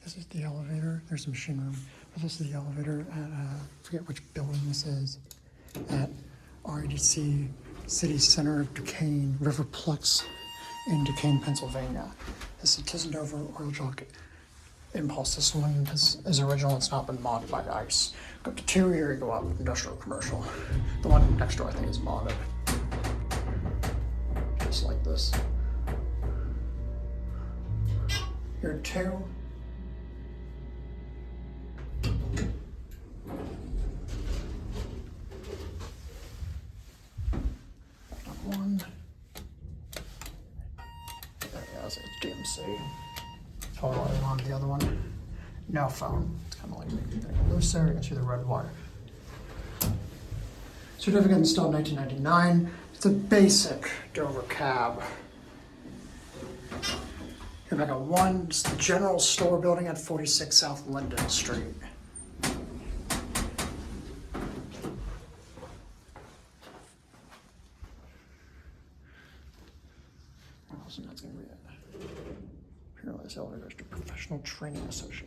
This is the elevator. There's a machine room. But this is the elevator at, forget which building this is, at RIDC City Center of Duquesne, Riverplex in Duquesne, Pennsylvania. This is Thyssen Oildraulic impulse. This one is original. It's not been modded by ICE. Go up to 2 here, you go up, industrial, commercial. The one next door I think is modded. Just like this. Here 2. One. There it is, it's DMC. Total on the other one. No phone. It's kind of like making things looser. You can see the red wire. Certificate installed 1999. It's a basic Dover cab. Here back at 1. It's the general store building at 46 South Linden Street. And that's going to be it. Apparently this elevator is to Professional Training Association.